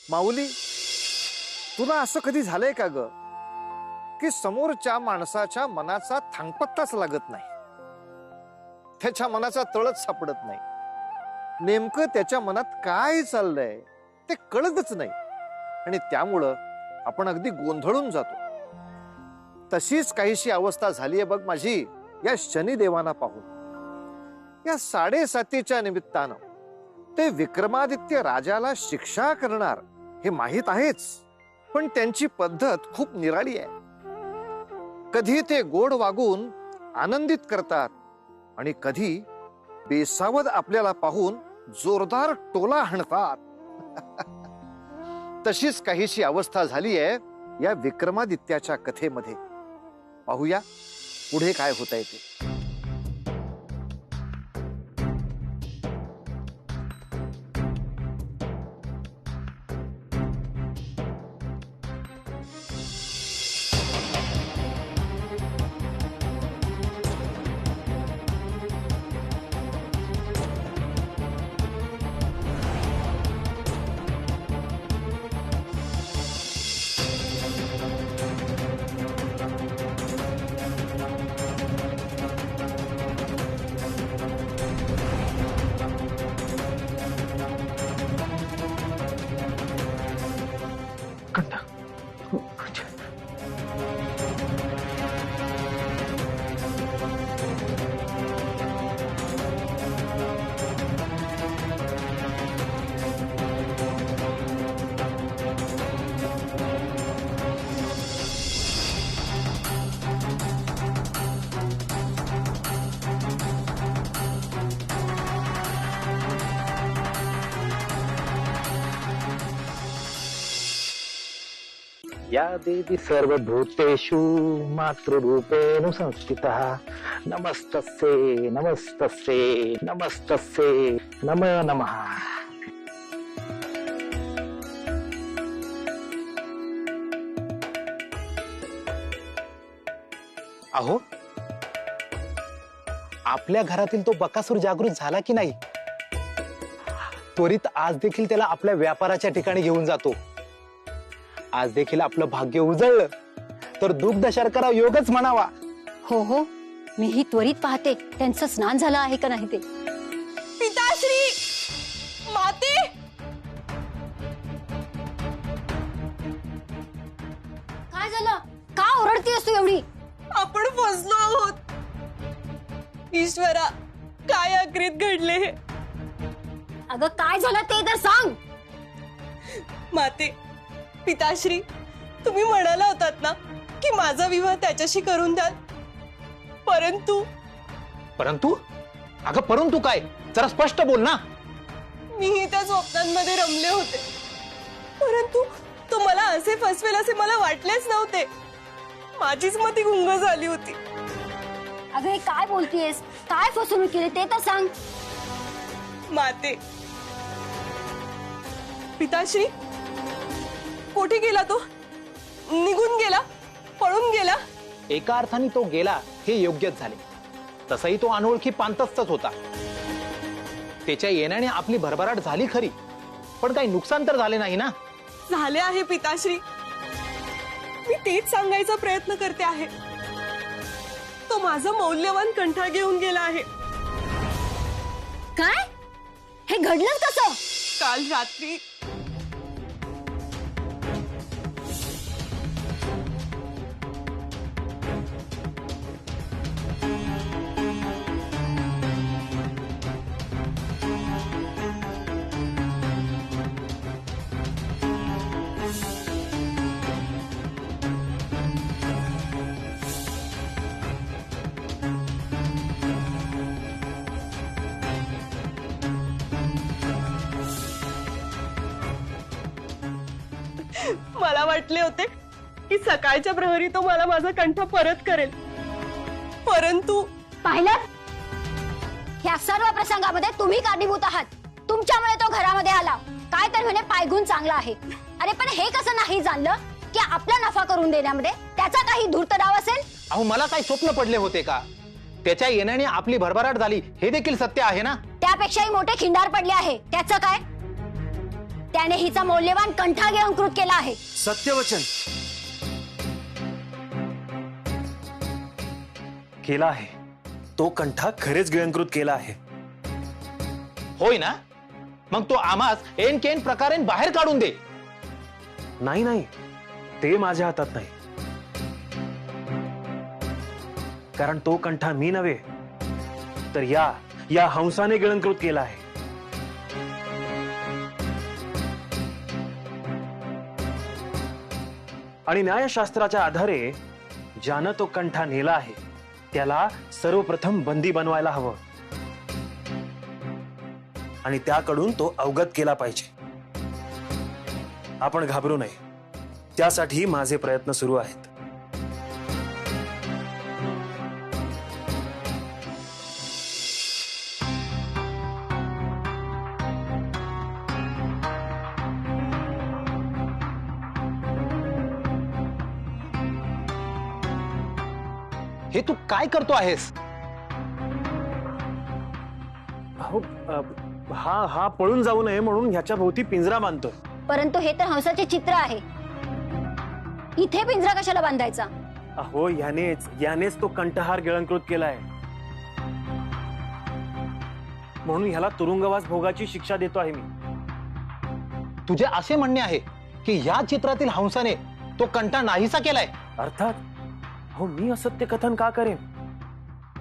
माऊली, तुला असं कधी झालंय का ग की समोरच्या माणसाच्या मनाचा थांगपत्ताच लागत नाही, त्याच्या मनाचा तळच सापडत नाही, नेमकं त्याच्या मनात काय चाललंय ते कळतच नाही आणि त्यामुळं आपण अगदी गोंधळून जातो. तशीच काहीशी अवस्था झालीये बघ माझी या शनिदेवाना पाहून. या 7.5च्या निमित्तानं ते विक्रमादित्य राजाला शिक्षा करणार हे माहीत आहेच, पण त्यांची पद्धत खूप निराळी आहे. कधी ते गोड वागून आनंदित करतात आणि कधी बेसावध आपल्याला पाहून जोरदार टोला हाणतात. तशीच काहीशी अवस्था झाली आहे या विक्रमादित्याच्या कथेमध्ये. पाहूया पुढे काय होतंय ते. या देवी सर्वभूतेषु मातृरूपेण संस्थितः नमस्तस्यै नमस्तस्यै नमस्तस्यै नमो नमः. अहो, आपल्या घरातील तो बकासूर जागृत झाला की नाही? त्वरित आज देखील त्याला आपल्या व्यापाराच्या ठिकाणी घेऊन जातो. आज देखील आपलं भाग्य उजळलं तर दुग्ध शर्करा योगच म्हणावा. हो हो, मीही त्वरित पाहते त्यांचं स्नान झालं आहे का नाही ते. पिताश्री, माते, काय झालं? का ओरडतीयस तू एवढी? आपण फसलो आहोत. ईश्वरा, काय अकृत घडले हे? अगं काय झालं ते तर सांग. माते, पिताश्री, तुम्ही म्हणाला होतात ना की माझा विवाह त्याच्याशी करून द्याल, परंतु परंतु अगं परंतु काय? जरा स्पष्ट बोल ना. मीही त्या स्वप्नांमध्ये रमले होते, परंतु तो मला असे फसवेल असे मला वाटलेच नव्हते. माझीच मती गुंग झाली होती. अगं हे काय बोलतीयस? काय फसवणूक केली ते तर सांग. माते, पिताश्री, कोठे गेला तो? निघून गेला? पळून गेला? एका अर्थाने तो गेला हे योग्यच झाले. तसाही तो अनोळखी पांतस्थच होता. त्याच्या येण्याने आपली भरभराट झाली खरी, पण काही नुकसान तर झाले नाही ना? झाले आहे पिताश्री, मी तेच सांगायचा प्रयत्न करते आहे. तो माझा मौल्यवान कंठा घेऊन गेला आहे. काय? हे घडलं कसं? काल रात्री मला वाटले होते की सकाळच्या प्रहरी तो मला माझा कंठा परत करेल, परंतु पाहिलं, ह्या सर्व प्रसंगामध्ये तुम्ही कारणीभूत आहात. तुमच्यामुळे तो घरामध्ये आला. काय तर म्हणे पायगुण चांगला आहे. अरे पण हे कसं नाही जाणलं की आपला नफा करून देण्यामध्ये त्याचा काही धूर्तडाव असेल? अहो, मला काही स्वप्न पडले होते का? त्याच्या येण्याने आपली भरभराट झाली हे देखील सत्य आहे ना? त्यापेक्षाही मोठे खिंडार पडले आहे. त्याचं काय? त्याने हिचा मौल्यवान कंठा गिळंकृत केला आहे. सत्यवचन केला आहे. तो कंठा खरेच गिळंकृत केला आहे. होय ना? मग तो आम्हास एन केन प्रकारे बाहेर काढून दे. नाही नाही, ते माझ्या हातात नाही. कारण तो कंठा मी नव्हे, तर या हंसाने गिळंकृत केला आहे. आणि न्यायशास्त्राच्या आधारे ज्यानं तो कंठा नेला आहे त्याला सर्वप्रथम बंदी बनवायला हवं आणि त्याकडून तो अवगत केला पाहिजे. आपण घाबरू नये, त्यासाठी माझे प्रयत्न सुरू आहेत. हे तू काय करतो आहेस? अहो, हा पळून जाऊ नये म्हणून ह्याच्या भोवती पिंजरा बांधतोय. परंतु हे तर हंसाचे चित्र आहे. इथे पिंजरा कशाला बांधायचा? अहो, यानेच तो कंठहार गिळंकृत केलाय. म्हणून ह्याला तुरुंगवास भोगाची शिक्षा देतो आहे मी. तुझे असे म्हणणे आहे की या चित्रातील हंसाने तो कंठा नाहीसा केलाय? अर्थात. हो, मी असत्य कथन का करेन?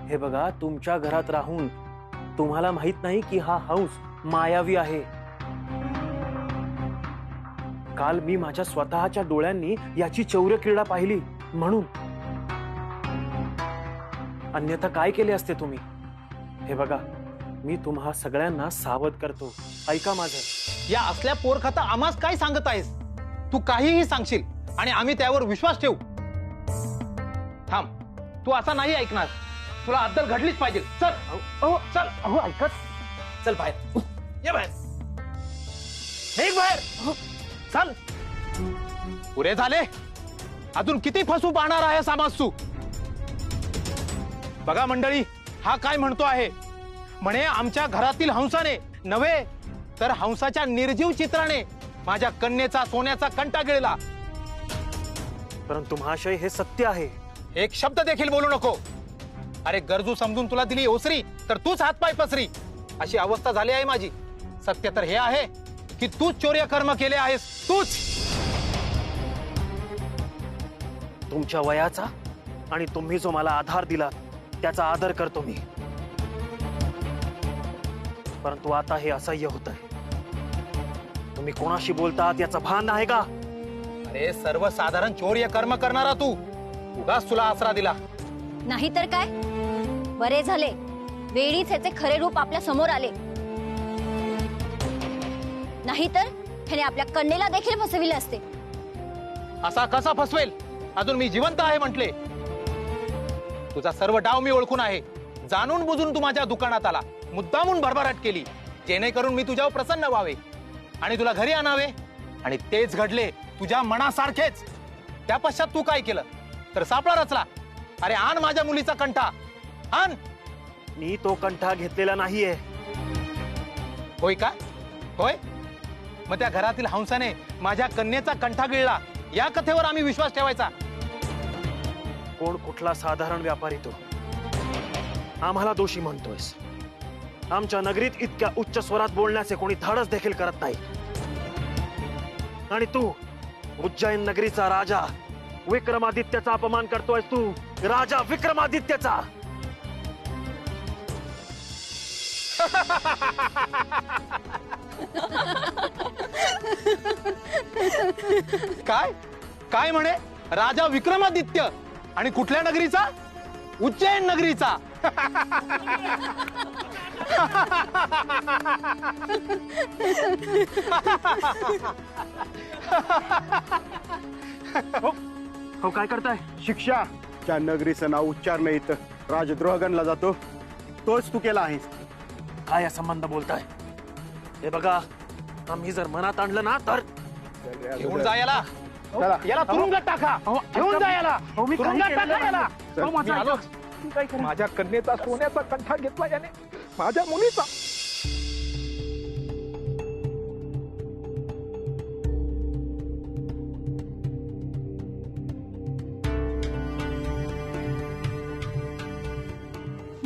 हे बघा, तुमच्या घरात राहून तुम्हाला माहित नाही की हा हंस मायावी आहे. काल मी माझ्या स्वतःच्या डोळ्यांनी याची चौर्य क्रीडा पाहिली म्हणून. अन्यथा काय केले असते तुम्ही? हे बघा, मी तुम्हा सगळ्यांना सावध करतो. ऐका माझं. या असल्या पोरखता आम्हास काय सांगत आहेस? तू काहीही सांगशील आणि आम्ही त्यावर विश्वास ठेवू. थांब, तू असा नाही ऐकणार. तुला अद्दल घडलीच पाहिजे. चल. चल. अहो, ऐका. चल बाहेर. ये बाहेर. निघ बाहेर. चल. पुरे झाले? अजून किती फसू पाहणार आहे समाज तू? बघा मंडळी, हा काय म्हणतो आहे? म्हणे आमच्या घरातील हंसाने नव्हे तर हंसाच्या निर्जीव चित्राने माझ्या कन्येचा सोन्याचा कंठा गिळला. परंतु महाशय, हे सत्य आहे. एक शब्द देखील बोलू नको. अरे, गरजू समजून तुला दिली ओसरी तर तूच हातपाय पसरी अशी अवस्था झाली आहे माझी. सत्य तर हे आहे की तूच चोर्य कर्म केले आहेस. तूच. तुमच्या वयाचा आणि तुम्ही जो मला आधार दिला त्याचा आदर करतो मी. परंतु आता हे असह्य होत आहे. तुम्ही कोणाशी बोलतात याचा भान आहे का? अरे, सर्वसाधारण चोर्य कर्म करणारा तू. उगाच तुला आसरा दिला. नाहीतर काय? बरे झाले, वेळीच ह्याचे खरे रूप आपल्या समोर आले. नाहीतर ह्याने आपल्या कन्येला देखील फसविले असते. असा कसा फसवेल? अजून मी जिवंत आहे म्हटले. तुझा सर्व डाव मी ओळखून आहे. जाणून बुजून तू माझ्या दुकानात आला, मुद्दामून भरभराट केली जेणेकरून मी तुझ्यावर प्रसन्न व्हावे आणि तुला घरी आणावे. आणि तेच घडले तुझ्या मनासारखेच. त्या पश्चात तू काय केलं तर सापळा रचला. अरे, आण माझ्या मुलीचा कंठा, आण. मी तो कंठा घेतलेला नाहीये. होय का? होय. मग त्या घरातील हंसाने माझ्या कन्येचा कंठा गिळला या कथेवर आम्ही विश्वास ठेवायचा? कोण कुठला साधारण व्यापारी तो आम्हाला दोषी म्हणतोयस? आमच्या नगरीत इतक्या उच्च स्वरात बोलण्याचे कोणी धाडस देखील करत नाही. आणि तू उज्जैन नगरीचा राजा विक्रमादित्याचा अपमान करतोयस. तू राजा विक्रमादित्याचा. काय काय म्हणे? राजा विक्रमादित्य? आणि कुठल्या नगरीचा? उज्जैन नगरीचा. हो, काय करताय? शिक्षा त्या नगरीचं नाव उच्चारणं इथं राजद्रोह गणला जातो. तोच तू केला आहेस. काय संबंध बोलताय? हे बघा, आम्ही जर मनात आणलं ना तर घेऊन जा याला. चला. याला तुरुंगात टाका. घेऊन जा याला. मी काही तुरुंगात केलं टाका याला. नाही. मी आलोच. माझ्या कन्येचा सोन्याचा कंठा घेतला याने, माझ्या मुलीचा.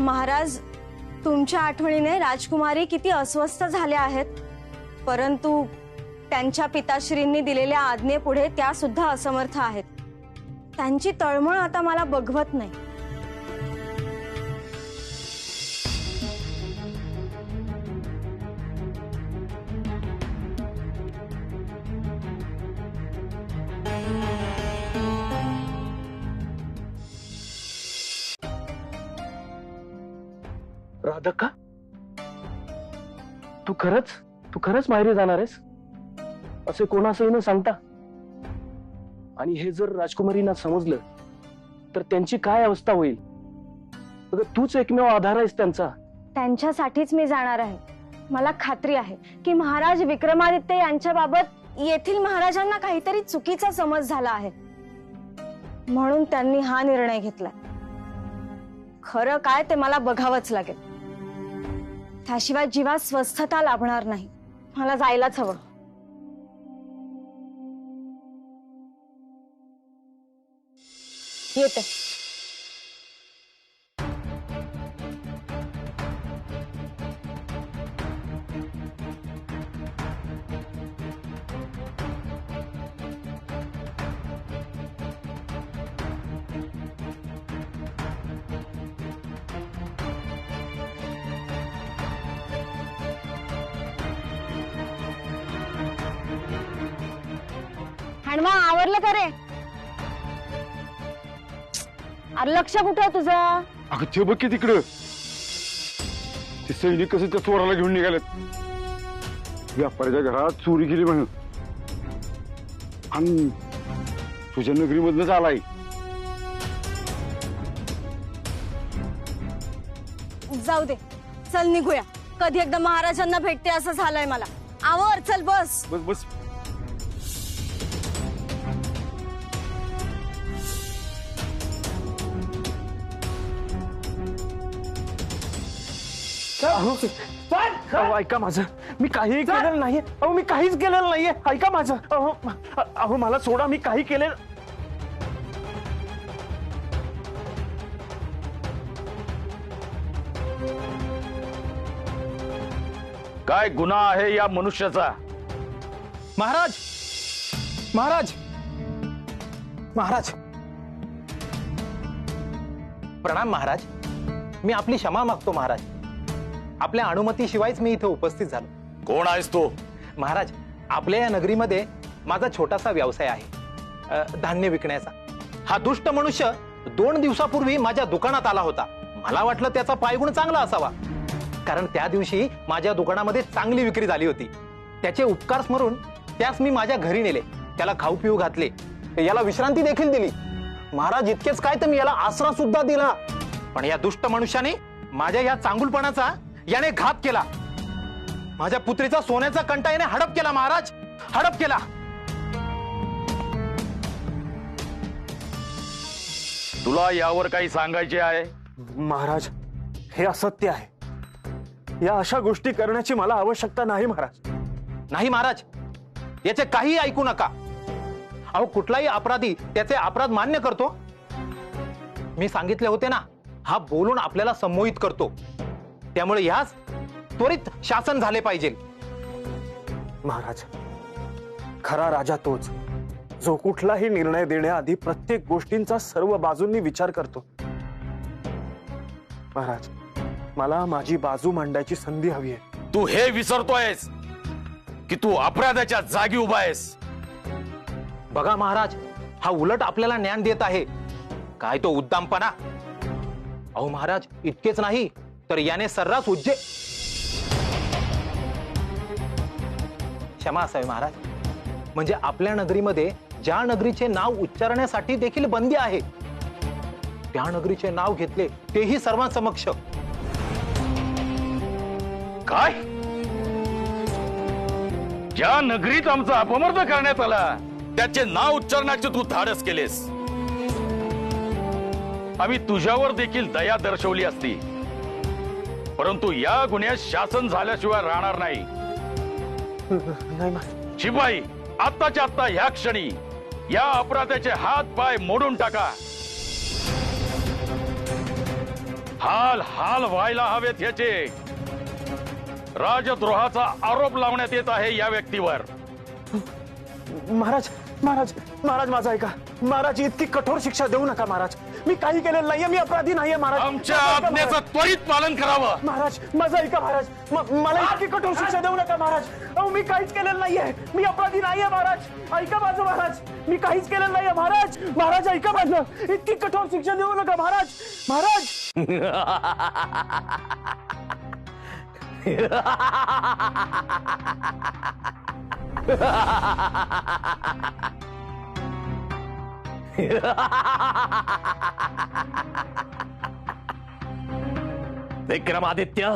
महाराज, तुमच्या आठवणीने राजकुमारी किती अस्वस्थ झाल्या आहेत, परंतु त्यांच्या पिताश्रींनी दिलेल्या आज्ञेपुढे त्या सुद्धा असमर्थ आहेत. त्यांची तळमळ आता मला बघवत नाही. राधिका, तू खरंच माहेरी जाणार आहेस असे कोणासही न सांगता? आणि हे जर राजकुमारींना समजलं तर त्यांची काय अवस्था होईल? अगं, तूच एकमेव आधार आहेस त्यांचा. त्यांच्यासाठीच मी जाणार आहे. मला खात्री आहे की महाराज विक्रमादित्य यांच्या बाबत येथील महाराजांना काहीतरी चुकीचा समज झाला आहे, म्हणून त्यांनी हा निर्णय घेतला. खरं काय ते मला बघावंच लागेल. त्याशिवाय जीवात स्वस्थता लाभणार नाही. मला जायलाच हवं. येते. हनुमा, आवरलं का रे? अरे लक्ष कुठं तुझं? अगं ते बघ की तिकडं, ते सैनिक कसं त्या चोराला घेऊन निघालेत. व्यापाऱ्याच्या घरात चोरी केली म्हणून, आणि तुझ्या नगरीमधनच आलाय. जाऊ दे, चल निघूया. कधी एकदा महाराजांना भेटते असं झालंय मला. आवर, चल बस. बस बस. ऐका माझं, मी काहीही केलेलं नाहीये. अहो, मी काहीच केलेलं नाहीये. ऐका माझं. अहो मला सोडा, मी काही केलेलं. काय गुन्हा आहे या मनुष्याचा? महाराज, महाराज, महाराज, प्रणाम महाराज. मी आपली क्षमा मागतो महाराज. आपल्या अनुमतीशिवायच मी इथे उपस्थित झालो. कोण आहेस तू? महाराज, आपल्या या नगरीमध्ये माझा छोटासा व्यवसाय आहे, धान्य विकण्याचा. हा दुष्ट मनुष्य 2 दिवसापूर्वी माझ्या दुकानात आला होता. मला वाटलं त्याचा पायगुण चांगला असावा, कारण त्या दिवशी माझ्या दुकानामध्ये चांगली विक्री झाली होती. त्याचे उपकार स्मरून त्यास मी माझ्या घरी नेले, त्याला खाऊ पिऊ घातले, याला विश्रांती देखील दिली. महाराज, इतकेच काय तर मी याला आसरा सुद्धा दिला. पण या दुष्ट मनुष्याने माझ्या या चांगुलपणाचा याने घात केला. माझ्या पुत्रीचा सोन्याचा कंटा याने हडप केला. महाराज, हडप केला. तुला यावर काही सांगायचे आहे? महाराज, हे असत्य आहे. या अशा गोष्टी करण्याची मला आवश्यकता नाही महाराज. नाही महाराज, याचे काही ऐकू नका. अहो, कुठलाही अपराधी त्याचे अपराध मान्य करतो. मी सांगितले होते ना, हा बोलून आपल्याला संमोहित करतो. त्यामुळे यास त्वरित शासन झाले पाहिजे. महाराज, खरा राजा तोच जो कुठलाही निर्णय देण्याआधी प्रत्येक गोष्टींचा सर्व बाजूंनी विचार करतो. महाराज, मला माझी बाजू मांडायची संधी हवी आहे. तू हे विसरतोयस की तू अपराधाच्या जागी उभा आहेस. बघा महाराज, हा उलट आपल्याला ज्ञान देत आहे. काय तो उद्दामपणा. अहो महाराज, इतकेच नाही तर याने सर्रास क्षमा असावी महाराज. म्हणजे आपल्या नगरीमध्ये ज्या नगरीचे नाव उच्चारण्यासाठी देखील बंदी आहे, त्या नगरीचे नाव घेतले तेही सर्वांसमक्ष. काय? ज्या नगरीत आमचा अपमर्द करण्यात आला त्याचे नाव उच्चारण्याचे तू धाडस केलेस. आम्ही तुझ्यावर देखील दया दर्शवली असती, परंतु या गुन्ह्यात शासन झाल्याशिवाय राहणार नाही. शिपाई, आत्ताच्या आत्ता ह्या क्षणी या अपराधाचे हात पाय मोडून टाका. हाल हाल व्हायला हवेत ह्याचे. राजद्रोहाचा आरोप लावण्यात येत आहे या व्यक्तीवर. महाराज महाराज महाराज माझा ऐका. महाराज इतकी कठोर शिक्षा देऊ नका महाराज. मी काही केलेलं नाहीये. मी अपराधी नाहीये महाराज. आमच्या आज्ञेचं त्वरित पालन करावं. महाराज माझं ऐका महाराज. मला इतकी कठोर शिक्षा देऊ नका महाराज. अहो मी काहीच केलेलं नाहीये. मी अपराधी नाहीये महाराज. ऐका माझं महाराज. मी काहीच केलेलं नाहीये महाराज. महाराज ऐका माझं. इतकी कठोर शिक्षा देऊ नका महाराज. महाराज विक्रमादित्य,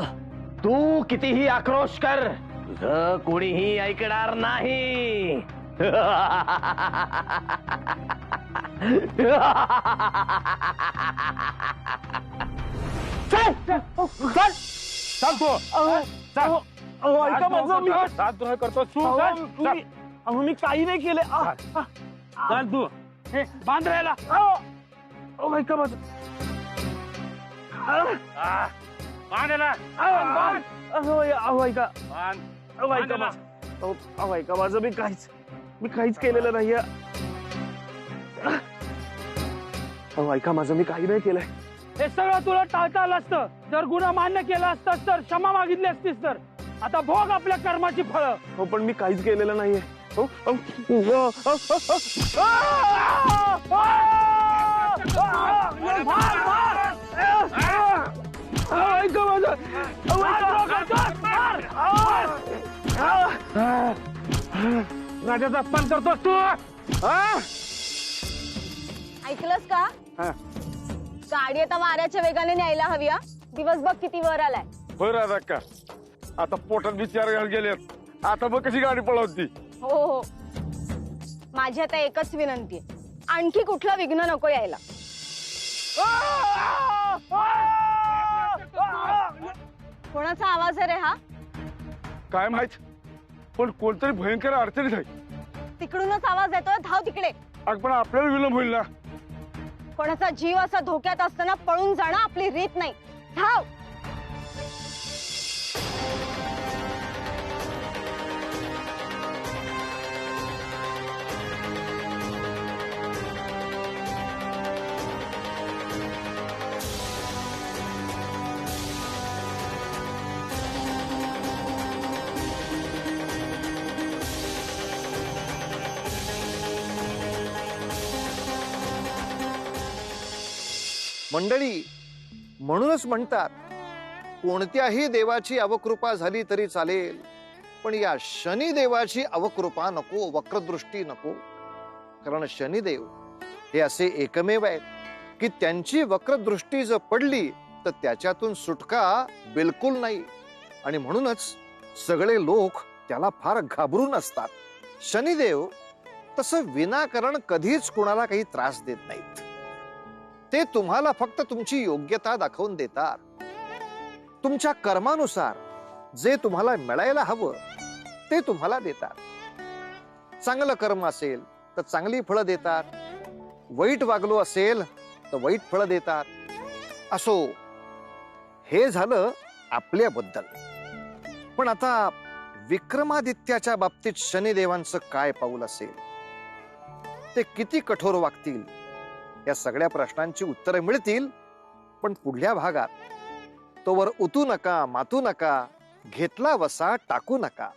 तू कितीही आक्रोश कर, तुझं कोणीही ऐकणार नाही. ऐका माझं. मी करतो अहो मी काही नाही केले. तू बांध राहिला. ऐका माझं. बांधायला अहो ऐका. अहो ऐका माझं. अहो ऐका माझं. मी काहीच केलेलं नाहीये. अहो ऐका माझं. मी काही नाही केलंय. हे सगळं तुला टाळता आलं असतं जर गुन्हा मान्य केला असतास तर, क्षमा मागितली असतीस तर. आता भोग आपल्या कर्माची फळं. हो पण मी काहीच केलेलं नाहीये. ऐका माझं. राजाचा अपमान करतोस तू. ऐकलंस का? गाडी आता वाऱ्याच्या वेगाने न्यायला हवी. हा दिवस बघ किती वर आलाय. होय राजा का. आता पोटात विचार गेलेत. आता बघ कशी गाडी पळवती. हो हो. माझी आता एकच विनंती आहे, आणखी कुठलं विघ्न नको यायला. कोणाचा आवाज आहे रे हा? काय माहित, पण कोणतरी भयंकर अडचणीत आहे. तिकडूनच आवाज येतोय. धाव तिकडे. अग पण आपल्याला विलंब होईल ना. कोणाचा जीव असा धोक्यात असताना पळून जाणं आपली रीत नाही. धाव. मंडळी, म्हणूनच म्हणतात कोणत्याही देवाची अवकृपा झाली तरी चालेल, पण या शनिदेवाची अवकृपा नको, वक्रदृष्टी नको. कारण शनिदेव हे असे एकमेव आहेत की त्यांची वक्रदृष्टी जर पडली तर त्याच्यातून सुटका बिलकुल नाही. आणि म्हणूनच सगळे लोक त्याला फार घाबरून असतात. शनिदेव तसं विनाकारण कधीच कुणाला काही त्रास देत नाहीत. ते तुम्हाला फक्त तुमची योग्यता दाखवून देतात. तुमच्या कर्मानुसार जे तुम्हाला मिळायला हवं ते तुम्हाला देतात. चांगलं कर्म असेल तर चांगली फळं देतात, वाईट वागलो असेल तर वाईट फळं देतात. असो, हे झालं आपल्याबद्दल. पण आता विक्रमादित्याच्या बाबतीत शनिदेवांचं काय पाऊल असेल, ते किती कठोर वागतील, या सगळ्या प्रश्नांची उत्तरं मिळतील पण पुढल्या भागात. तोवर उतू नका, मातू नका, घेतला वसा टाकू नका.